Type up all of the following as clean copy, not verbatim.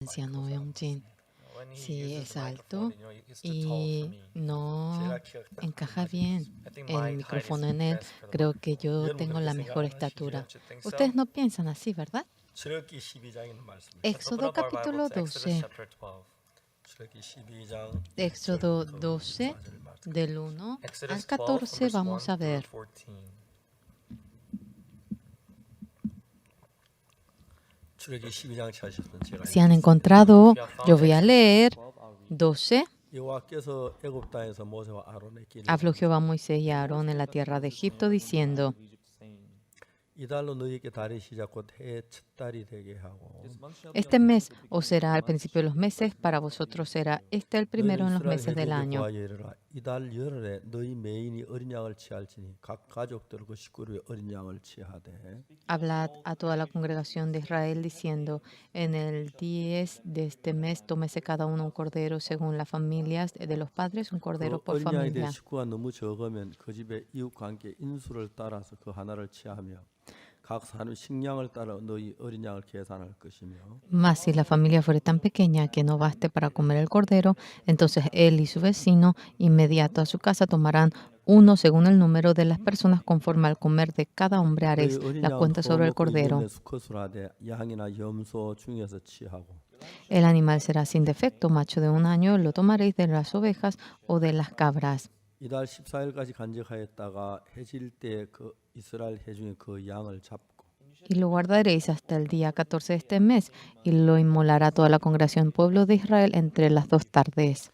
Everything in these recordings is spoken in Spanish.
anciano Yongjin. Sí, es alto y no encaja bien el micrófono en él. Creo que yo tengo la mejor estatura. Ustedes no piensan así, ¿verdad? Éxodo capítulo 12. Éxodo 12, del 1 al 14, vamos a ver. Si han encontrado, yo voy a leer 12. Habló Jehová a Moisés y a Aarón en la tierra de Egipto, diciendo: Este mes os será al principio de los meses, para vosotros será este el primero en los meses del año. Hablad a toda la congregación de Israel diciendo: en el 10 de este mes tómese cada uno un cordero según las familias de los padres, un cordero por familia. Mas si la familia fuere tan pequeña que no baste para comer el cordero, entonces él y su vecino inmediato a su casa tomarán uno según el número de las personas, conforme al comer de cada hombre haréis la cuenta sobre el cordero. El animal será sin defecto, macho de un año, lo tomaréis de las ovejas o de las cabras. Y lo guardaréis hasta el día 14 de este mes, y lo inmolará toda la congregación pueblo de Israel entre las 2 tardes.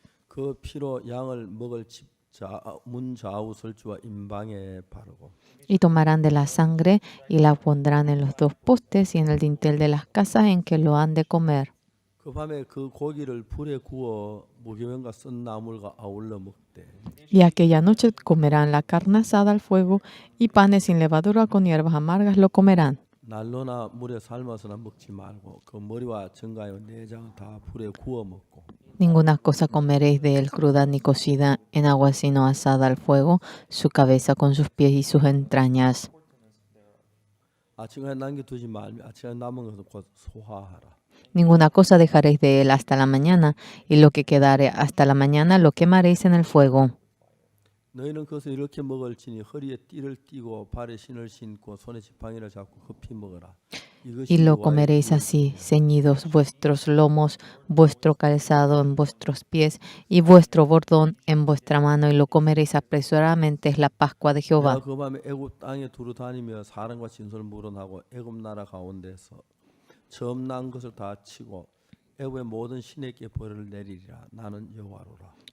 Y tomarán de la sangre y la pondrán en los 2 postes y en el dintel de las casas en que lo han de comer. Y aquella noche comerán la carne asada al fuego, y panes sin levadura con hierbas amargas lo comerán. Ninguna cosa comeréis de él cruda ni cocida en agua, sino asada al fuego, su cabeza con sus pies y sus entrañas. Ninguna cosa dejaréis de él hasta la mañana, y lo que quedare hasta la mañana lo quemaréis en el fuego. Y lo comeréis así, ceñidos vuestros lomos, vuestro calzado en vuestros pies y vuestro bordón en vuestra mano, y lo comeréis apresuradamente, es la Pascua de Jehová.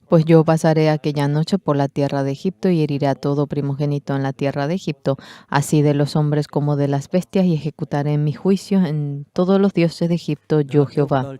Pues yo pasaré aquella noche por la tierra de Egipto y heriré a todo primogénito en la tierra de Egipto, así de los hombres como de las bestias, y ejecutaré mis juicios en todos los dioses de Egipto, yo Jehová.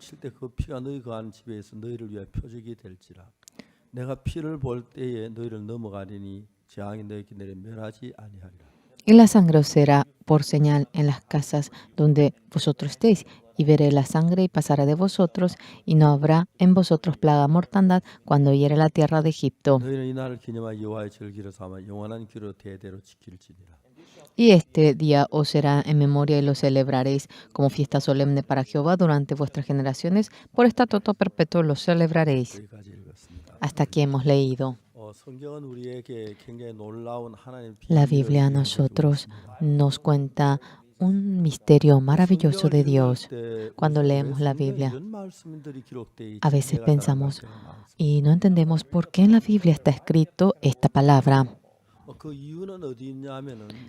Y la sangre os será por señal en las casas donde vosotros estéis, y veré la sangre y pasaré de vosotros, y no habrá en vosotros plaga mortandad cuando hiere la tierra de Egipto. Y este día os será en memoria, y lo celebraréis como fiesta solemne para Jehová durante vuestras generaciones, por estatuto perpetuo lo celebraréis. Hasta aquí hemos leído. La Biblia a nosotros nos cuenta un misterio maravilloso de Dios. Cuando leemos la Biblia, a veces pensamos y no entendemos por qué en la Biblia está escrito esta palabra.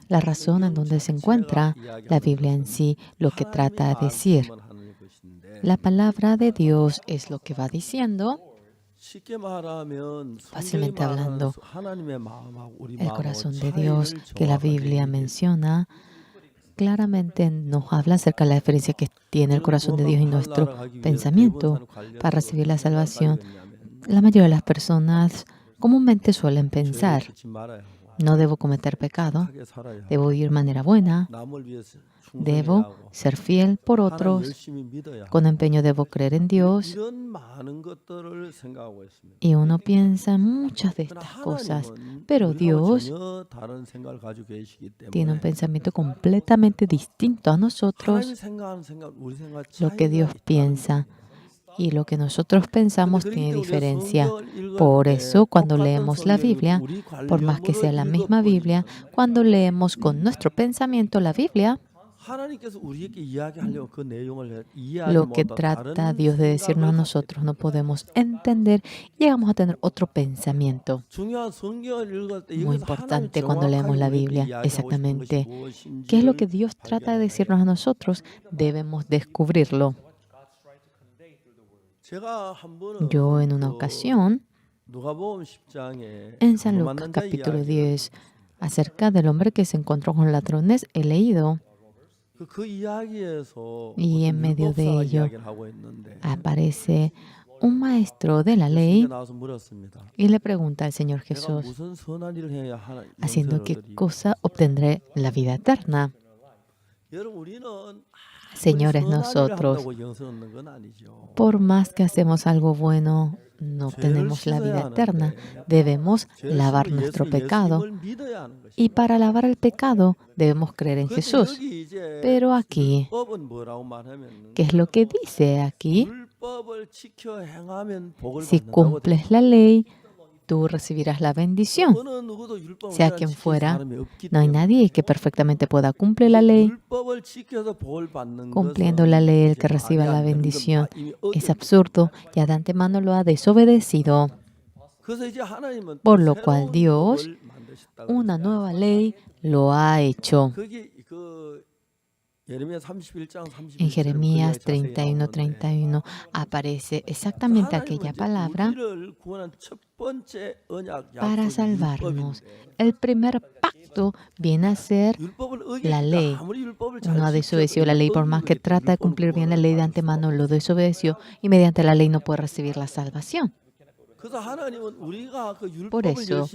La razón en donde se encuentra la Biblia en sí, lo que trata de decir. La palabra de Dios es lo que va diciendo. Fácilmente hablando, el corazón de Dios que la Biblia menciona claramente nos habla acerca de la diferencia que tiene el corazón de Dios y nuestro pensamiento para recibir la salvación. La mayoría de las personas comúnmente suelen pensar: no debo cometer pecado, debo vivir de manera buena, debo ser fiel por otros, con empeño debo creer en Dios. Y uno piensa en muchas de estas cosas, pero Dios tiene un pensamiento completamente distinto a nosotros. Lo que Dios piensa y lo que nosotros pensamos tiene diferencia. Por eso, cuando leemos la Biblia, por más que sea la misma Biblia, cuando leemos con nuestro pensamiento la Biblia, lo que trata Dios de decirnos a nosotros no podemos entender y llegamos a tener otro pensamiento. Muy importante cuando leemos la Biblia, exactamente. ¿Qué es lo que Dios trata de decirnos a nosotros? Debemos descubrirlo. Yo en una ocasión, en San Lucas capítulo 10, acerca del hombre que se encontró con ladrones, he leído, y en medio de ello aparece un maestro de la ley y le pregunta al Señor Jesús, ¿haciendo qué cosa obtendré la vida eterna? Señores, nosotros, por más que hacemos algo bueno, no tenemos la vida eterna. Debemos lavar nuestro pecado. Y para lavar el pecado, debemos creer en Jesús. Pero aquí, ¿qué es lo que dice aquí? Si cumples la ley, tú recibirás la bendición. Sea quien fuera, no hay nadie que perfectamente pueda cumplir la ley. Cumpliendo la ley, el que reciba la bendición es absurdo, ya de antemano lo ha desobedecido. Por lo cual Dios, una nueva ley, lo ha hecho. En Jeremías 31:31 aparece exactamente aquella palabra para salvarnos. El primer pacto viene a ser la ley. Uno ha desobedecido la ley, por más que trata de cumplir bien la ley de antemano, lo desobedeció y mediante la ley no puede recibir la salvación. Por eso,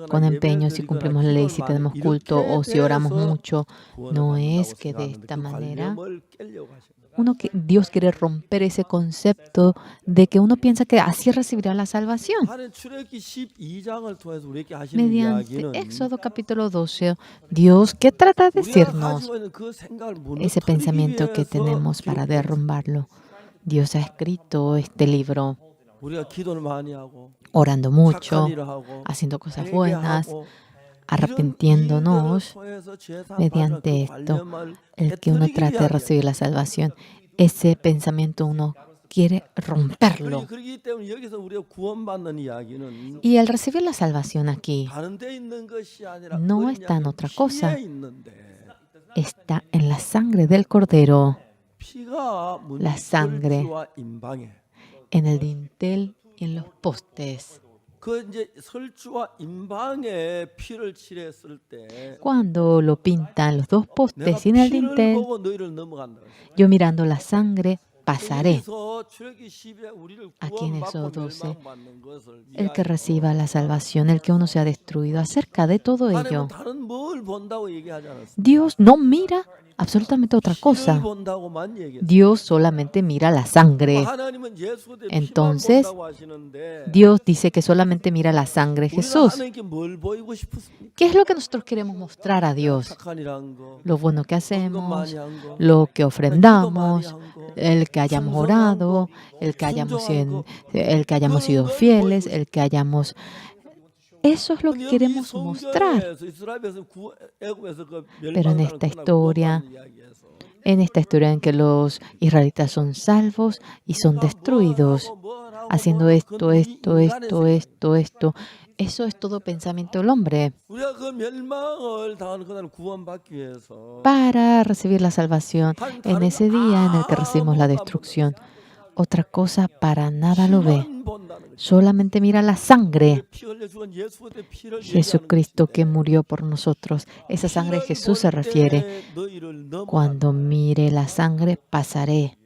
con empeño, si cumplimos la ley, si tenemos culto o si oramos mucho, no es que de esta manera Dios quiere romper ese concepto de que uno piensa que así recibirá la salvación. Mediante Éxodo capítulo 12, Dios, ¿qué trata de decirnos? Ese pensamiento que tenemos para derrumbarlo. Dios ha escrito este libro orando mucho, haciendo cosas buenas, arrepintiéndonos. Mediante esto, el que uno trate de recibir la salvación, ese pensamiento uno quiere romperlo. Y el recibir la salvación aquí no está en otra cosa, está en la sangre del Cordero, la sangre en el dintel y en los postes. Cuando lo pintan los dos postes y en el dintel, yo mirando la sangre pasaré. Aquí en Éxodo 12, el que reciba la salvación, el que uno sea destruido, acerca de todo ello, Dios no mira absolutamente otra cosa. Dios solamente mira la sangre. Entonces, Dios dice que solamente mira la sangre de Jesús. ¿Qué es lo que nosotros queremos mostrar a Dios? Lo bueno que hacemos, lo que ofrendamos, el que hayamos orado, el que hayamos sido fieles, el que hayamos... Eso es lo que queremos mostrar. Pero en esta historia en que los israelitas son salvos y son destruidos, haciendo esto, eso es todo pensamiento del hombre. Para recibir la salvación en ese día en el que recibimos la destrucción, otra cosa para nada lo ve. Solamente mira la sangre. Jesucristo que murió por nosotros. Esa sangre de Jesús se refiere. Cuando mire la sangre, pasaré.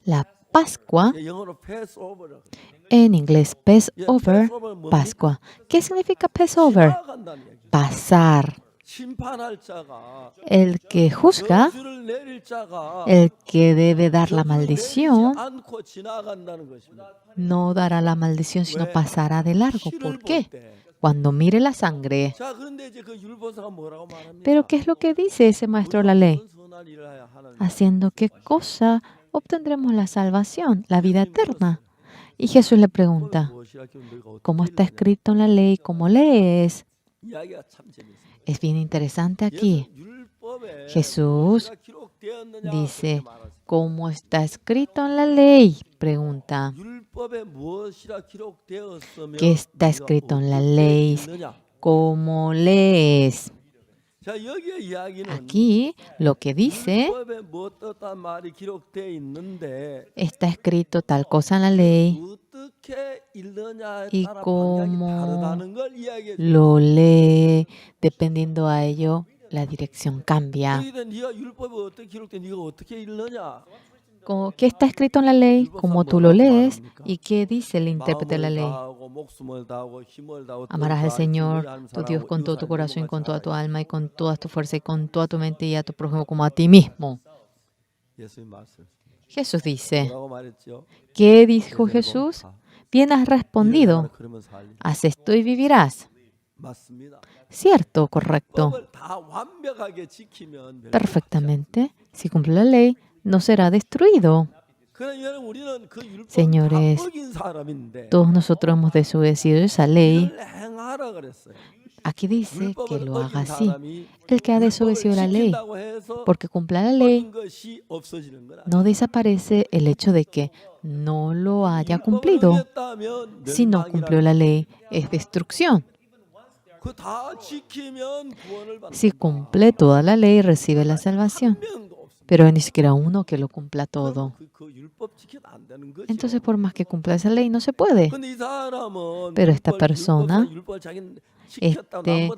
La Pascua, en inglés Passover, Pascua. ¿Qué significa Passover? Pasar. El que juzga, el que debe dar la maldición, no dará la maldición, sino pasará de largo. ¿Por qué? Cuando mire la sangre. Pero ¿qué es lo que dice ese maestro de la ley? ¿Haciendo qué cosa obtendremos la salvación, la vida eterna. Y Jesús le pregunta, ¿cómo está escrito en la ley? ¿Cómo lees? Es bien interesante aquí. Jesús dice, ¿cómo está escrito en la ley? Pregunta, ¿qué está escrito en la ley? ¿Cómo lees? Aquí lo que dice, está escrito tal cosa en la ley y cómo lo lee, dependiendo a ello, la dirección cambia. ¿Qué está escrito en la ley? ¿Cómo tú lo lees? ¿Y qué dice el intérprete de la ley? Amarás al Señor, tu Dios, con todo tu corazón, con toda tu alma, y con toda tu fuerza, y con toda tu mente, y a tu prójimo como a ti mismo. Jesús dice, ¿qué dijo Jesús? Bien has respondido, haz esto y vivirás. Cierto, correcto. Perfectamente. Si cumple la ley, no será destruido. Señores, todos nosotros hemos desobedecido esa ley. Aquí dice que lo haga así. El que ha desobedecido la ley, porque cumpla la ley, no desaparece el hecho de que no lo haya cumplido. Si no cumplió la ley, es destrucción. Si cumple toda la ley, recibe la salvación. Pero ni siquiera uno que lo cumpla todo. Entonces, por más que cumpla esa ley, no se puede. Pero esta persona, este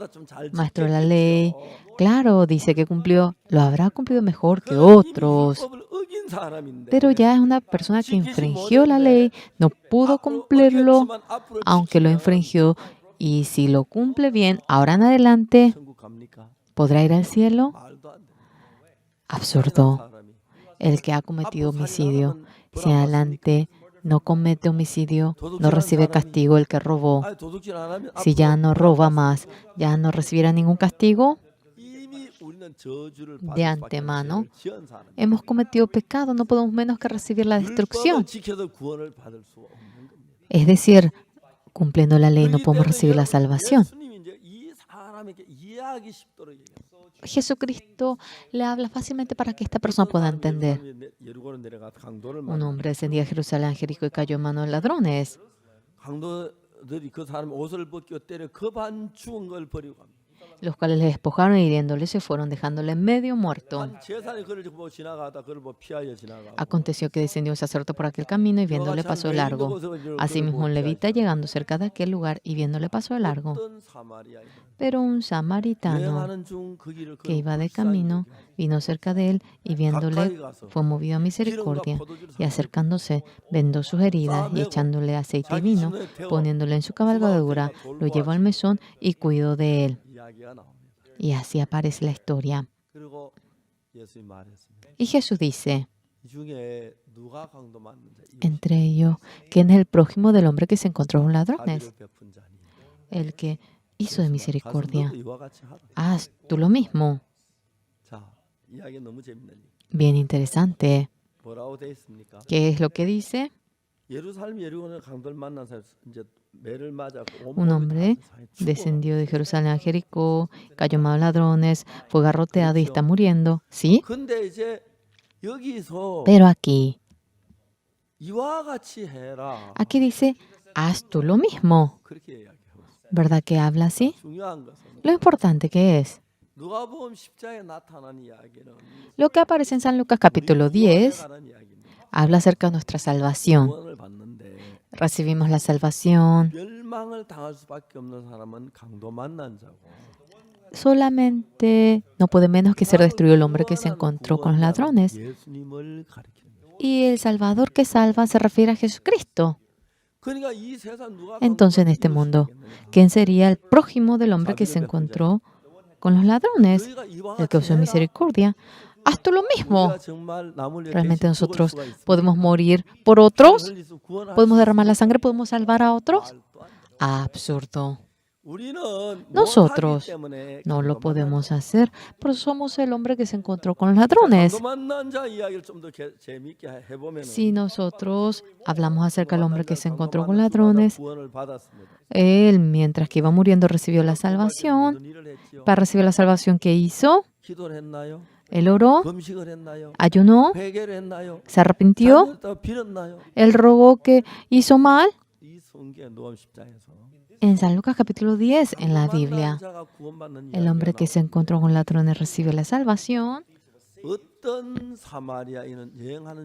maestro de la ley, claro, dice que cumplió, lo habrá cumplido mejor que otros. Pero ya es una persona que infringió la ley, no pudo cumplirlo, aunque lo infringió. Y si lo cumple bien, ahora en adelante, ¿podrá ir al cielo? Absurdo. El que ha cometido homicidio, si en adelante no comete homicidio, no recibe castigo el que robó. Si ya no roba más, ya no recibirá ningún castigo. De antemano, hemos cometido pecado, no podemos menos que recibir la destrucción. Es decir, cumpliendo la ley no podemos recibir la salvación. Jesucristo le habla fácilmente para que esta persona pueda entender. Un hombre descendía a Jerusalén, Jericó, y cayó en manos de ladrones. Los cuales le despojaron e hiriéndole se fueron, dejándole medio muerto. Aconteció que descendió un sacerdote por aquel camino y viéndole pasó de largo. Asimismo un levita, llegando cerca de aquel lugar y viéndole pasó de largo. Pero un samaritano que iba de camino vino cerca de él y viéndole fue movido a misericordia y acercándose vendó sus heridas y echándole aceite y vino, poniéndole en su cabalgadura, lo llevó al mesón y cuidó de él. Y así aparece la historia. Y Jesús dice, entre ellos, ¿quién es el prójimo del hombre que se encontró con ladrones? El que hizo de misericordia. Haz tú lo mismo. Bien interesante. ¿Qué es lo que dice? Un hombre descendió de Jerusalén a Jericó, cayó mal ladrones, fue garroteado y está muriendo. ¿Sí? Pero aquí dice, haz tú lo mismo. ¿Verdad que habla así? Lo importante que es. Lo que aparece en San Lucas capítulo 10 habla acerca de nuestra salvación. Recibimos la salvación. Solamente no puede menos que ser destruido el hombre que se encontró con los ladrones. Y el Salvador que salva se refiere a Jesucristo. Entonces, en este mundo, ¿quién sería el prójimo del hombre que se encontró con los ladrones? El que usó misericordia. Haz tú lo mismo. ¿Realmente nosotros podemos morir por otros? ¿Podemos derramar la sangre? ¿Podemos salvar a otros? Absurdo. Nosotros no lo podemos hacer, pero somos el hombre que se encontró con los ladrones. Si nosotros hablamos acerca del hombre que se encontró con ladrones, él, mientras que iba muriendo, recibió la salvación. Para recibir la salvación, ¿qué hizo? Él oró, ayunó, se arrepintió, él rogó que hizo mal. En San Lucas capítulo 10, en la Biblia, el hombre que se encontró con ladrones recibe la salvación.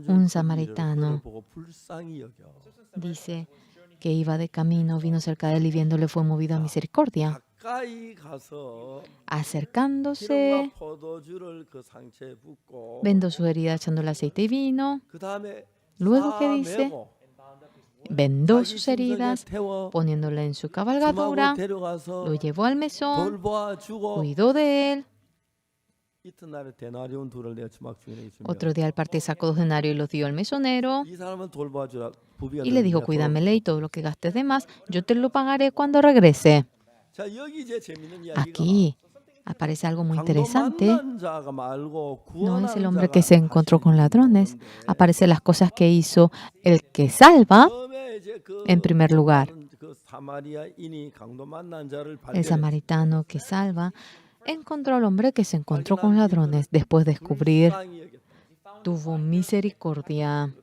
Un samaritano dice que iba de camino, vino cerca de él y viéndole fue movido a misericordia. Acercándose, vendó su herida echándole aceite y vino. Luego, ¿qué dice? Vendó sus heridas, poniéndole en su cabalgadura, lo llevó al mesón, cuidó de él. Otro día al partir sacó 2 denarios y los dio al mesonero y le dijo, cuídamele y todo lo que gastes de más, yo te lo pagaré cuando regrese. Aquí aparece algo muy interesante. No es el hombre que se encontró con ladrones. Aparecen las cosas que hizo el que salva. En primer lugar, el samaritano que salva encontró al hombre que se encontró con ladrones. Después de descubrir, tuvo misericordia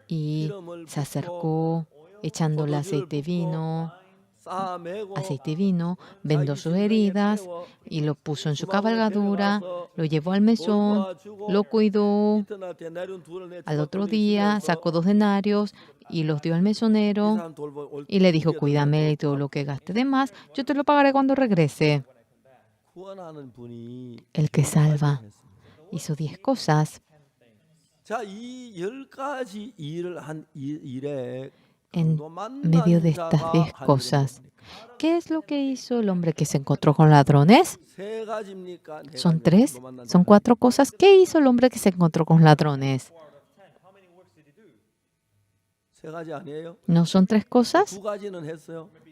y se acercó echándole aceite y vino, vendó sus heridas y lo puso en su cabalgadura, lo llevó al mesón, lo cuidó. Al otro día sacó 2 denarios y los dio al mesonero y le dijo, cuídame y todo lo que gaste de más, yo te lo pagaré cuando regrese. El que salva hizo 10 cosas. En medio de estas 10 cosas, ¿qué es lo que hizo el hombre que se encontró con ladrones? ¿Son 3? ¿Son 4 cosas? ¿Qué hizo el hombre que se encontró con ladrones? ¿No son 3 cosas?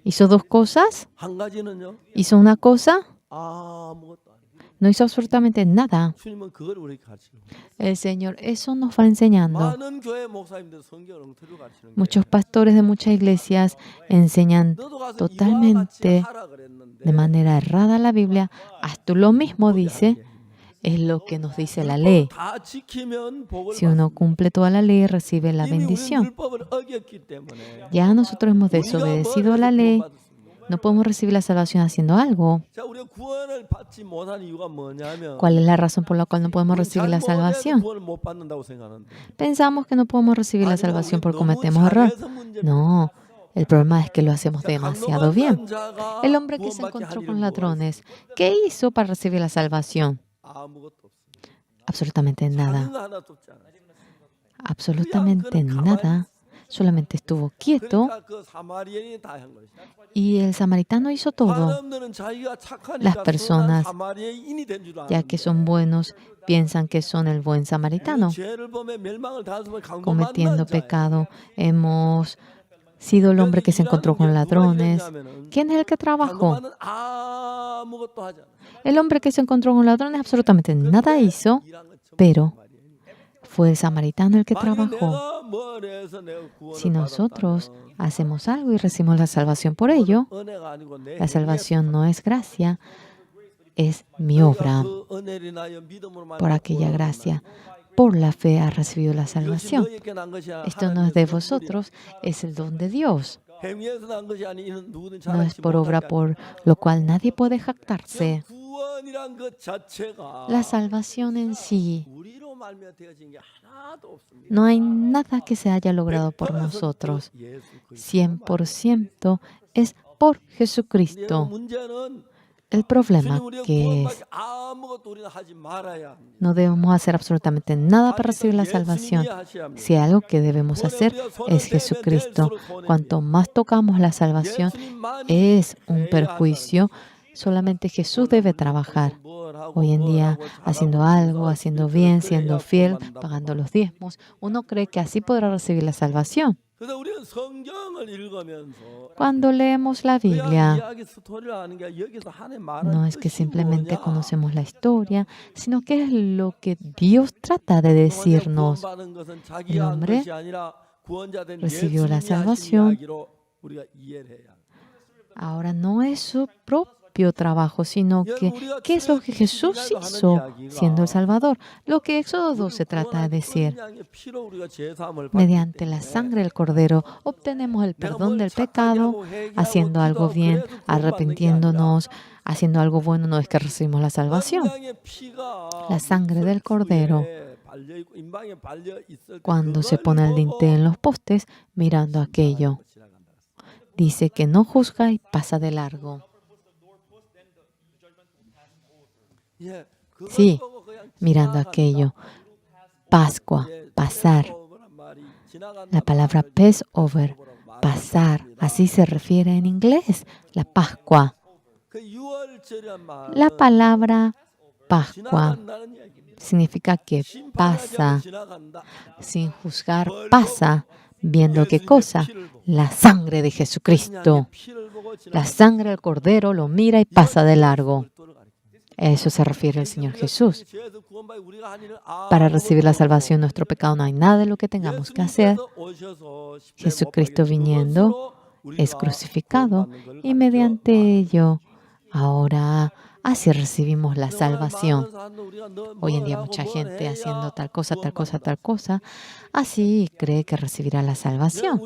¿Hizo 2 cosas? ¿Hizo una cosa? No hizo absolutamente nada. El Señor eso nos va enseñando. Muchos pastores de muchas iglesias enseñan totalmente de manera errada la Biblia. Haz tú lo mismo, dice. Es lo que nos dice la ley. Si uno cumple toda la ley, recibe la bendición. Ya nosotros hemos desobedecido la ley. No podemos recibir la salvación haciendo algo. ¿Cuál es la razón por la cual no podemos recibir la salvación? Pensamos que no podemos recibir la salvación porque cometemos error. No, el problema es que lo hacemos demasiado bien. El hombre que se encontró con ladrones, ¿qué hizo para recibir la salvación? Absolutamente nada. Absolutamente nada. Solamente estuvo quieto y el samaritano hizo todo. Las personas, ya que son buenos, piensan que son el buen samaritano. Cometiendo pecado, hemos sido el hombre que se encontró con ladrones. ¿Quién es el que trabajó? El hombre que se encontró con ladrones absolutamente nada hizo, pero fue el samaritano el que trabajó. Si nosotros hacemos algo y recibimos la salvación por ello, la salvación no es gracia, es mi obra. Por aquella gracia, por la fe ha recibido la salvación. Esto no es de vosotros, es el don de Dios. No es por obra por lo cual nadie puede jactarse. La salvación en sí, no hay nada que se haya logrado por nosotros. 100% es por Jesucristo. El problema que es, no debemos hacer absolutamente nada para recibir la salvación. Si algo que debemos hacer es Jesucristo. Cuanto más tocamos la salvación, es un perjuicio. Solamente Jesús debe trabajar. Hoy en día, haciendo algo, haciendo bien, siendo fiel, pagando los diezmos, uno cree que así podrá recibir la salvación. Cuando leemos la Biblia, no es que simplemente conocemos la historia, sino que es lo que Dios trata de decirnos. El hombre recibió la salvación. Ahora no es su propio trabajo, sino que ¿qué es lo que Jesús hizo siendo el Salvador? Lo que Éxodo 2 se trata de decir. Mediante la sangre del Cordero obtenemos el perdón del pecado, haciendo algo bien, arrepintiéndonos, haciendo algo bueno, no es que recibimos la salvación. La sangre del Cordero, cuando se pone el dintel en los postes, mirando aquello, dice que no juzga y pasa de largo. Sí, mirando aquello. Pascua, pasar. La palabra Passover, pasar, así se refiere en inglés, la Pascua. La palabra Pascua significa que pasa, sin juzgar, pasa, viendo qué cosa, la sangre de Jesucristo. La sangre del Cordero lo mira y pasa de largo. A eso se refiere el Señor Jesús. Para recibir la salvación de nuestro pecado no hay nada de lo que tengamos que hacer. Jesucristo viniendo es crucificado y mediante ello ahora así recibimos la salvación. Hoy en día mucha gente haciendo tal cosa, tal cosa, tal cosa, así cree que recibirá la salvación.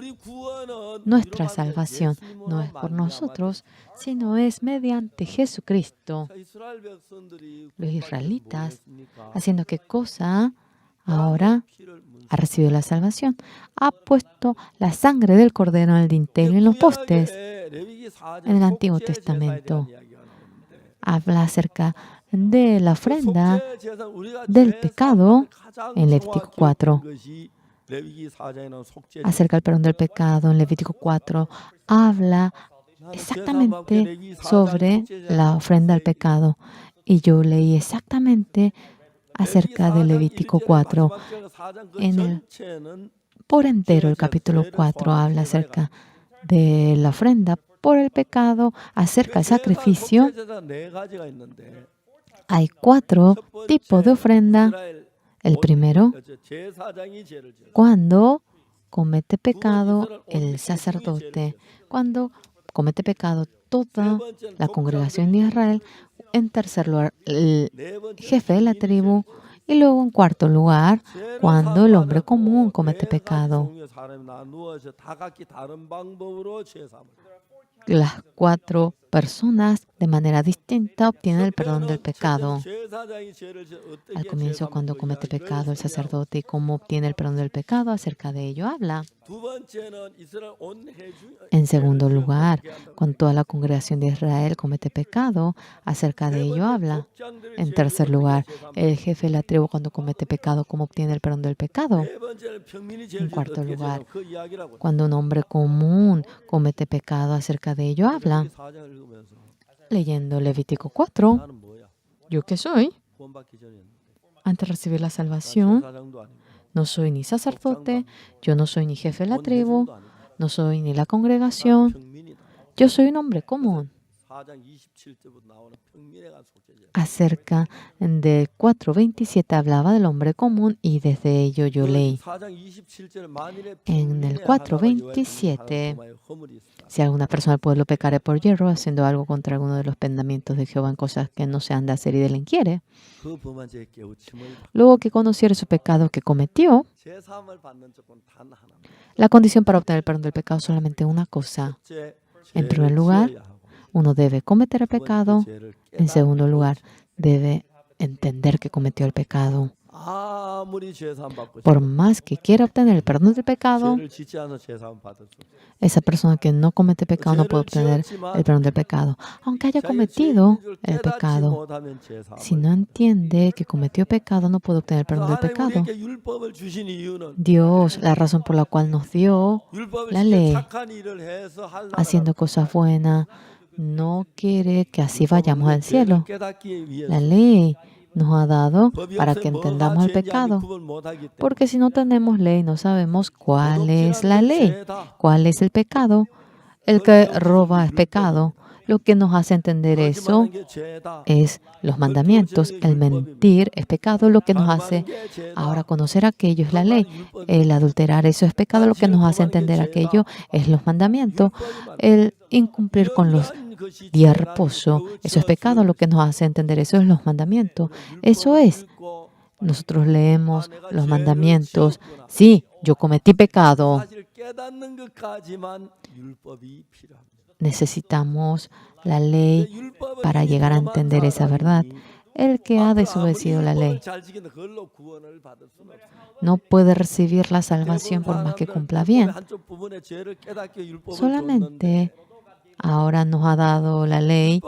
Nuestra salvación no es por nosotros, sino es mediante Jesucristo. Los israelitas, haciendo qué cosa, ahora ha recibido la salvación. Ha puesto la sangre del Cordero en el dintel y en los postes. En el Antiguo Testamento habla acerca de la ofrenda del pecado en Levítico 4. Acerca del perdón del pecado en Levítico 4 habla exactamente sobre la ofrenda al pecado. Y yo leí exactamente acerca de Levítico 4. Por entero, el capítulo 4 habla acerca de la ofrenda por el pecado, acerca del sacrificio. Hay 4 tipos de ofrenda. El primero, cuando comete pecado el sacerdote, cuando comete pecado toda la congregación de Israel. En tercer lugar, el jefe de la tribu. Y luego, en cuarto lugar, cuando el hombre común comete pecado. Las 4 personas de manera distinta obtienen el perdón del pecado. Al comienzo, cuando comete pecado el sacerdote y cómo obtiene el perdón del pecado, acerca de ello habla. En segundo lugar, cuando toda la congregación de Israel comete pecado, acerca de ello habla. En tercer lugar, el jefe de la tribu cuando comete pecado, cómo obtiene el perdón del pecado. En cuarto lugar, cuando un hombre común comete pecado, acerca de ello habla. Leyendo Levítico 4, ¿yo qué soy? Antes de recibir la salvación, no soy ni sacerdote, yo no soy ni jefe de la tribu, no soy ni la congregación, yo soy un hombre común. Acerca de 4:27 hablaba del hombre común y desde ello yo leí. En el 4:27, si alguna persona del pueblo pecare por hierro, haciendo algo contra alguno de los mandamientos de Jehová en cosas que no se han de hacer y delinquiere, luego que conociere su pecado que cometió, la condición para obtener el perdón del pecado es solamente una cosa. En primer lugar, uno debe cometer el pecado. En segundo lugar, debe entender que cometió el pecado. Por más que quiera obtener el perdón del pecado, esa persona que no comete pecado no puede obtener el perdón del pecado. Aunque haya cometido el pecado, si no entiende que cometió pecado, no puede obtener el perdón del pecado. Dios, la razón por la cual nos dio la ley, haciendo cosas buenas, no quiere que así vayamos al cielo. La ley nos ha dado para que entendamos el pecado. Porque si no tenemos ley, no sabemos cuál es la ley, cuál es el pecado. El que roba es pecado. Lo que nos hace entender eso es los mandamientos. El mentir es pecado. Lo que nos hace ahora conocer aquello es la ley. El adulterar, eso es pecado. Lo que nos hace entender aquello es los mandamientos. El incumplir con los días de reposo, eso es pecado. Lo que nos hace entender eso es los mandamientos. Eso es. Nosotros leemos los mandamientos. Sí, yo cometí pecado. Necesitamos la ley para llegar a entender esa verdad. El que ha desobedecido la ley no puede recibir la salvación por más que cumpla bien. Solamente ahora nos ha dado la ley.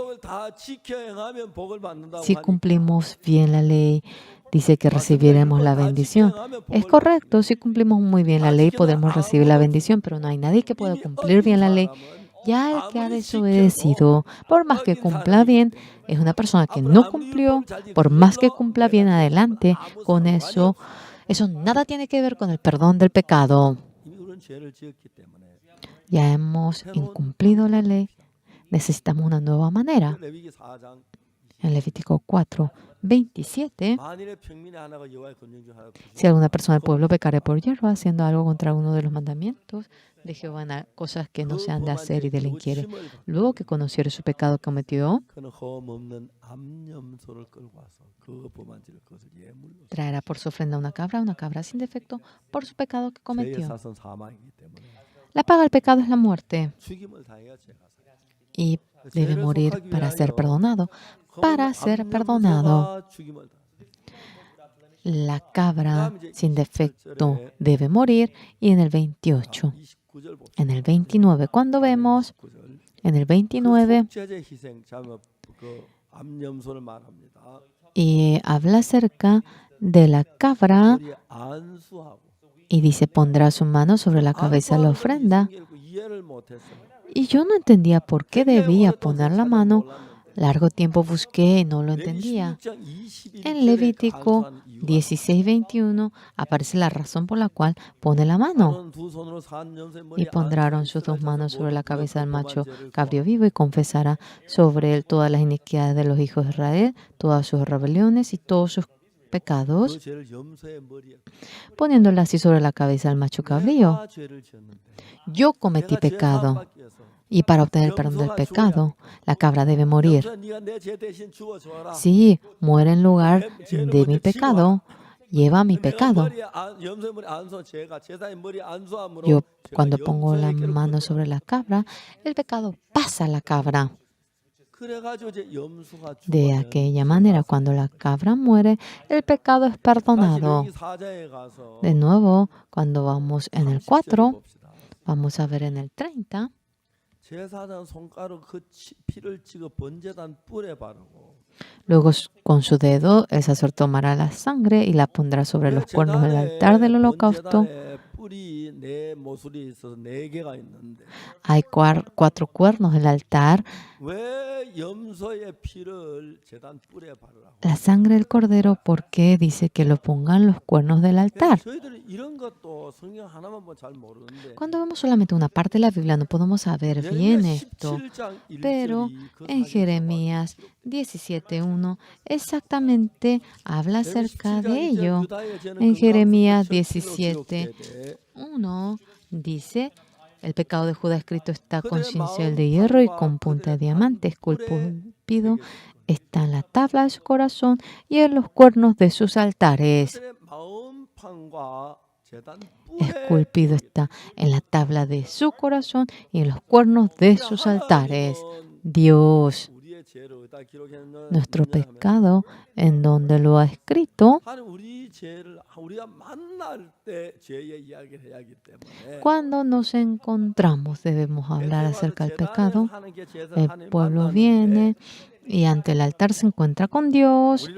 Si cumplimos bien la ley, dice que recibiremos la bendición. Es correcto, si cumplimos muy bien la ley, podemos recibir la bendición, pero no hay nadie que pueda cumplir bien la ley. Ya el que ha desobedecido, por más que cumpla bien, es una persona que no cumplió, por más que cumpla bien adelante con eso. Eso nada tiene que ver con el perdón del pecado. Ya hemos incumplido la ley. Necesitamos una nueva manera. En Levítico 4, 27, si alguna persona del pueblo pecare por hierba, haciendo algo contra uno de los mandamientos de Jehová, en cosas que no se han de hacer y delinquiere, luego que conociere su pecado que cometió, traerá por su ofrenda una cabra sin defecto, por su pecado que cometió. La paga del pecado es la muerte. Y debe morir para ser perdonado. Para ser perdonado, la cabra sin defecto debe morir. Y en el 28, en el 29, cuando vemos, en el 29, y habla acerca de la cabra y dice, pondrá su mano sobre la cabeza de la ofrenda. Y yo no entendía por qué debía poner la mano. Largo tiempo busqué y no lo entendía. En Levítico 16:21 aparece la razón por la cual pone la mano. Y pondrán sus dos manos sobre la cabeza del macho cabrío vivo y confesará sobre él todas las iniquidades de los hijos de Israel, todas sus rebeliones y todos sus pecados, poniéndola así sobre la cabeza del macho cabrío. Yo cometí pecado. Y para obtener el perdón del pecado, la cabra debe morir. Sí, muere en lugar de mi pecado. Lleva mi pecado. Yo, cuando pongo la mano sobre la cabra, el pecado pasa a la cabra. De aquella manera, cuando la cabra muere, el pecado es perdonado. De nuevo, cuando vamos en el 4, vamos a ver en el 30. Luego con su dedo el sacerdote tomará la sangre y la pondrá sobre los cuernos del altar del holocausto. Hay 4 cuernos del altar. La sangre del cordero, ¿por qué dice que lo pongan los cuernos del altar? Cuando vemos solamente una parte de la Biblia no podemos saber bien esto, pero en Jeremías 17:1 exactamente habla acerca de ello. En Jeremías 17:1 dice: el pecado de Judá escrito está con cincel de hierro y con punta de diamante, esculpido está en la tabla de su corazón y en los cuernos de sus altares. Esculpido está en la tabla de su corazón y en los cuernos de sus altares. Dios, nuestro pecado, ¿en donde lo ha escrito? Cuando nos encontramos debemos hablar acerca del pecado. El pueblo viene y ante el altar se encuentra con Dios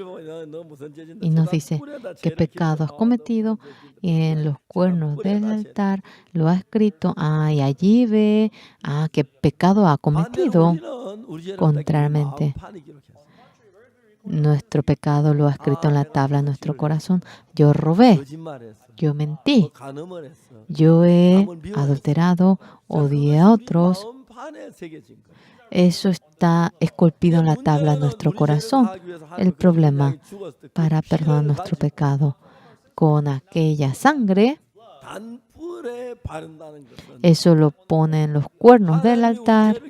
y nos dice qué pecado has cometido, y en los cuernos del altar lo ha escrito. Y allí ve qué pecado ha cometido. Contrariamente, Nuestro pecado lo ha escrito en la tabla de nuestro corazón. Yo robé, yo mentí, yo he adulterado, odié a otros. Eso está esculpido en la tabla de nuestro corazón. El problema para perdonar nuestro pecado con aquella sangre, eso lo pone en los cuernos del altar.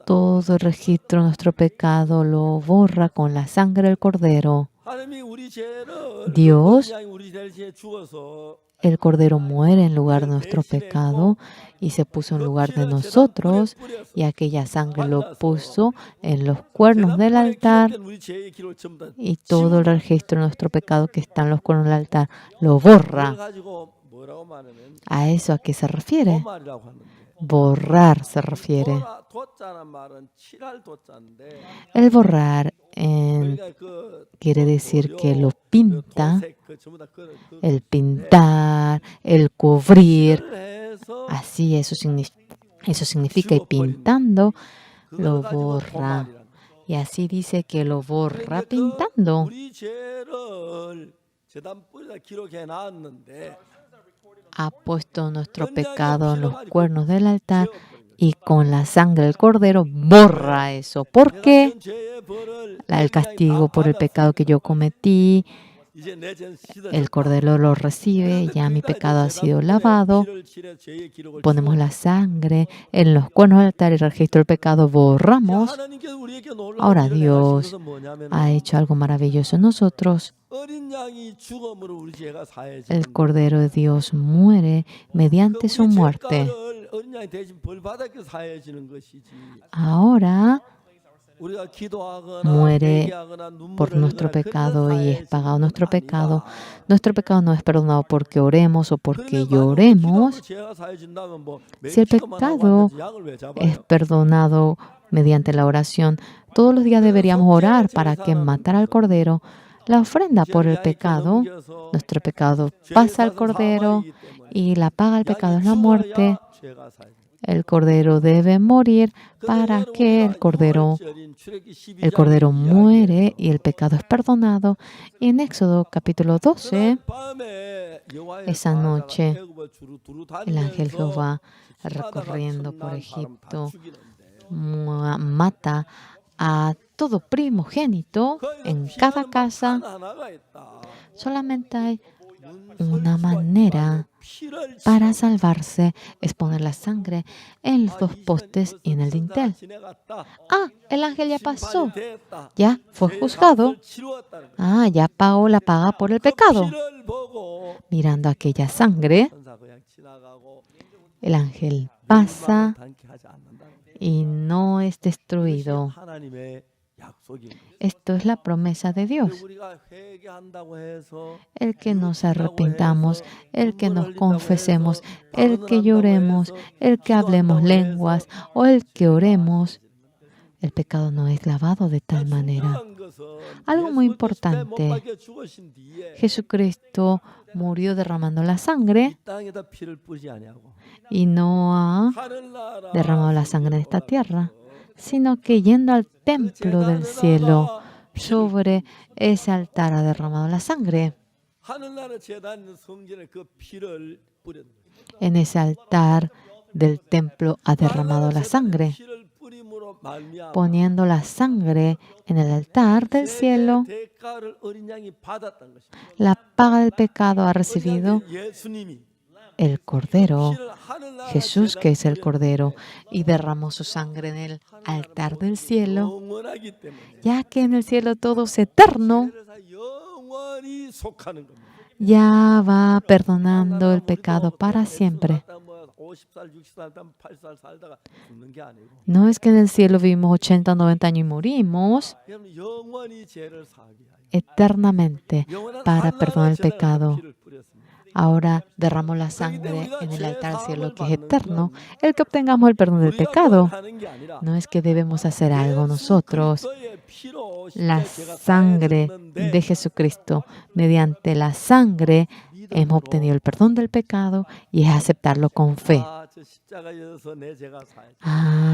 Todo el registro de nuestro pecado lo borra con la sangre del Cordero. Dios, el Cordero muere en lugar de nuestro pecado y se puso en lugar de nosotros, y aquella sangre lo puso en los cuernos del altar, y todo el registro de nuestro pecado que está en los cuernos del altar lo borra. ¿A eso a qué se refiere? Borrar se refiere. El borrar quiere decir que lo pinta, el pintar, el cubrir. Así eso significa, y pintando lo borra. Y así dice que lo borra pintando. Ha puesto nuestro pecado en los cuernos del altar y con la sangre del Cordero borra eso. ¿Por qué? El castigo por el pecado que yo cometí, el Cordero lo recibe, ya mi pecado ha sido lavado. Ponemos la sangre en los cuernos del altar y el registro del pecado borramos. Ahora Dios ha hecho algo maravilloso en nosotros. El Cordero de Dios muere mediante su muerte. Ahora muere por nuestro pecado y es pagado nuestro pecado. Nuestro pecado no es perdonado porque oremos o porque lloremos. Si el pecado es perdonado mediante la oración, todos los días deberíamos orar para que matara al Cordero. La ofrenda por el pecado, nuestro pecado pasa al Cordero y la paga del pecado es la muerte. El Cordero debe morir para que el Cordero muere y el pecado es perdonado. Y en Éxodo capítulo 12, esa noche, el ángel Jehová, recorriendo por Egipto, mata a todo primogénito en cada casa. Solamente hay una manera para salvarse, es poner la sangre en los dos postes y en el dintel. El ángel ya pasó, ya fue juzgado. Ya pagó la paga por el pecado. Mirando aquella sangre, el ángel pasa y no es destruido. Esto es la promesa de Dios. El que nos arrepintamos, el que nos confesemos, el que lloremos, el que hablemos lenguas o el que oremos, el pecado no es lavado de tal manera. Algo muy importante, Jesucristo murió derramando la sangre y no ha derramado la sangre en esta tierra, sino que yendo al templo del cielo, sobre ese altar ha derramado la sangre. En ese altar del templo ha derramado la sangre. Poniendo la sangre en el altar del cielo, la paga del pecado ha recibido el Cordero, Jesús, que es el Cordero, y derramó su sangre en el altar del cielo, ya que en el cielo todo es eterno. Ya va perdonando el pecado para siempre. No es que en el cielo vivimos 80, 90 años y morimos eternamente para perdonar el pecado. Ahora derramó la sangre en el altar del cielo, que es eterno, el que obtengamos el perdón del pecado. No es que debemos hacer algo nosotros. La sangre de Jesucristo, mediante la sangre, hemos obtenido el perdón del pecado y es aceptarlo con fe.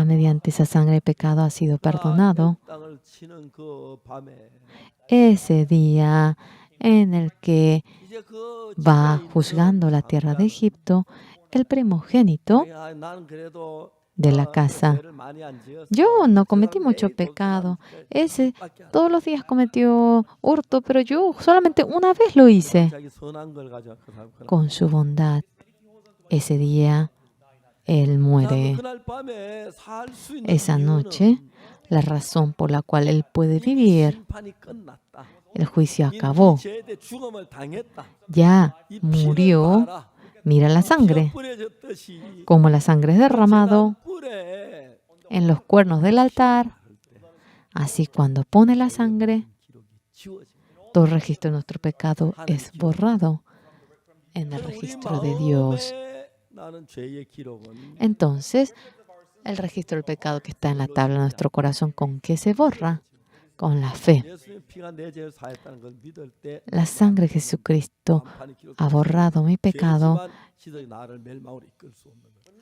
mediante esa sangre el pecado ha sido perdonado. Ese día en el que va juzgando la tierra de Egipto, el primogénito de la casa. Yo no cometí mucho pecado. Ese todos los días cometió hurto, pero yo solamente una vez lo hice. Con su bondad, ese día él muere. Esa noche, la razón por la cual él puede vivir, el juicio acabó. Ya murió. Mira la sangre. Como la sangre es derramado en los cuernos del altar, así cuando pone la sangre, todo el registro de nuestro pecado es borrado en el registro de Dios. Entonces, el registro del pecado que está en la tabla de nuestro corazón, ¿con qué se borra? Con la fe. La sangre de Jesucristo ha borrado mi pecado,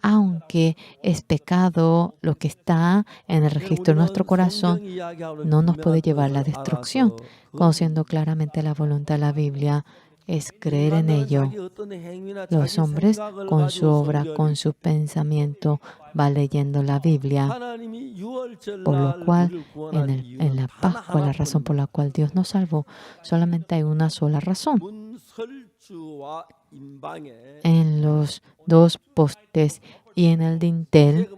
aunque es pecado lo que está en el registro de nuestro corazón, no nos puede llevar a la destrucción. Conociendo claramente la voluntad de la Biblia, es creer en ello. Los hombres, con su obra, con su pensamiento, van leyendo la Biblia. Por lo cual, en la Pascua, la razón por la cual Dios nos salvó, solamente hay una sola razón. En los dos postes y en el dintel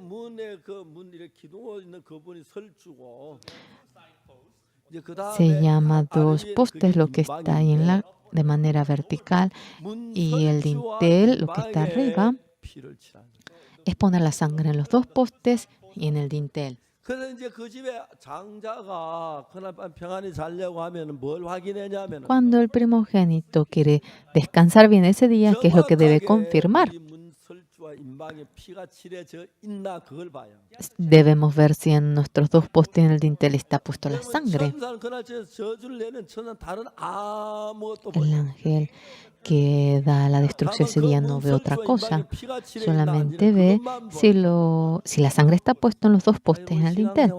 se llama dos postes lo que está ahí de manera vertical, y el dintel, lo que está arriba, es poner la sangre en los dos postes y en el dintel. Cuando el primogénito quiere descansar bien ese día, ¿qué es lo que debe confirmar? Debemos ver si en nuestros dos postes en el dintel está puesto la sangre. El ángel que da la destrucción ese día no ve otra cosa, solamente ve si la sangre está puesta en los dos postes en el dintel.